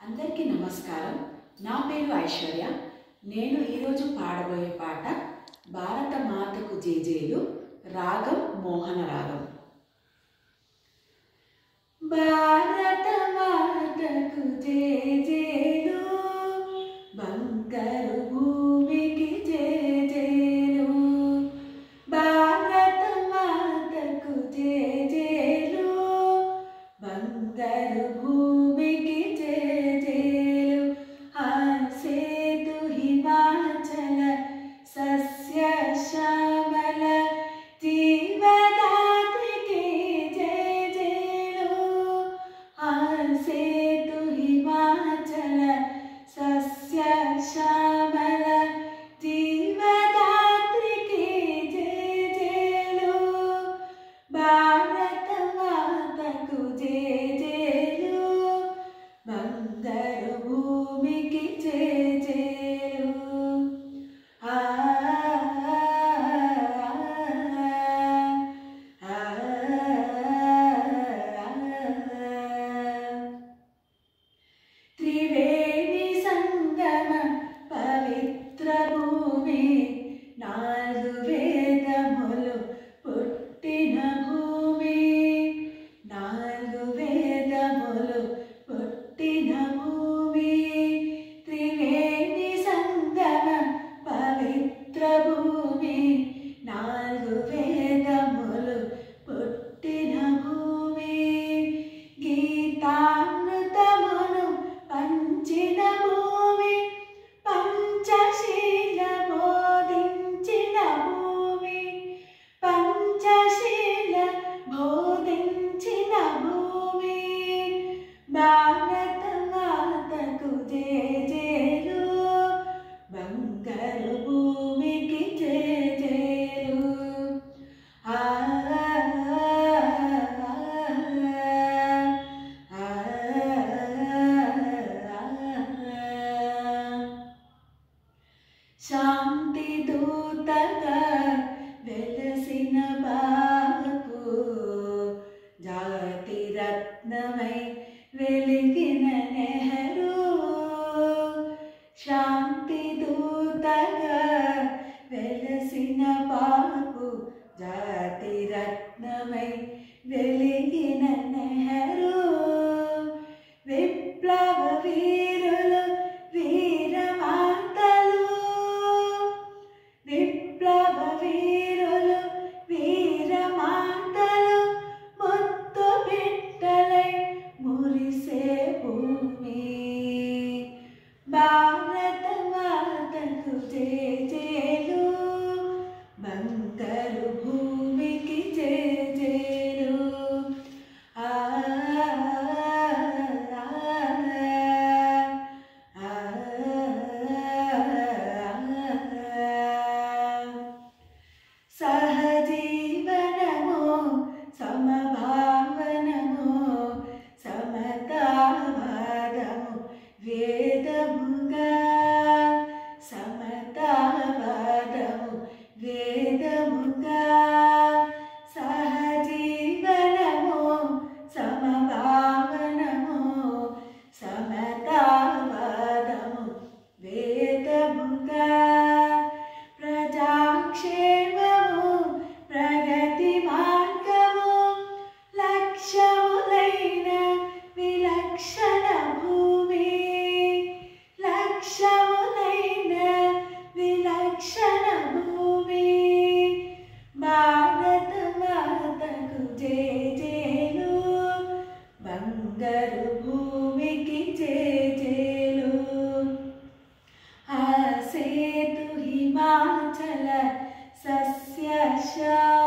అందరికీ నమస్కారం. నా పేరు ఐశ్వర్య. నేను ఈరోజు పాడబోయే పాట భారత మాతకు జేజేలు, రాగం మోహన రాగం. భారత మాతకు జేజేలు, బంగారు భూమికి జేజేలు. భారత మాతకు జేజేలు, బంగారు భూమికి జేజేలు. హసేతు హిమాచల సస్య శ్యామల జీవదాత్రికి జేజేలు. హసేతు హిమాచల సస్య శ్యామల జీవదాత్రికి జేజేలు. భారత మాతకు జేజేలు, బంగారు భూమికి జేజేలు. త్రివేణి సంగమ పవిత్ర భూమి, నాలుగు వేదములు పుట్టిన భూమి. నాలుగు వేదములు పుట్టిన భూమి. త్రివేణి సంగమ పవిత్ర భూమి, నాలుగు వేదములు పుట్టిన భూమి. గీతామృతమును పంచిన భూమి, పంచశీల బోధించిన భూమి. పంచశీల బోధించిన భూమి. భారత మాతకు జేజేలు, బంగారు భూమికి జేజేలు. శాంతి దూతగా వెలసిన బాపు, జాతి రత్నమై వెలిగిన నెహ్రూ. శాంతి దూతగా వెలసిన బాపు, జాతి రత్నమై వెలిగిన నెహ్రూ. విప్లవ వీరులు వీరమాతలు, విప్లవ వీరులు వీరమాతలు, ముత్తు బిడ్డలై మురిసే భూమి. భారత మాతకు జేజేలు, బంగారు భూమికి జేజేలు. సహజీవనము సమభావనము సమతావాదము వేదముగా. సమతావాదము వేదముగా. సహజీవనము సమభావనము సమతావాదము వేదముగా. ప్రజాక్షేమము ప్రగతి మార్గము, లక్ష్యములైన విలక్షణ భూమి. లక్ష్యములైన విలక్షణ భూమి. భారత మాతకు జేజేలు, బంగారు భూమికి జేజేలు. హసేతు హిమాచల సస్య శ్యామల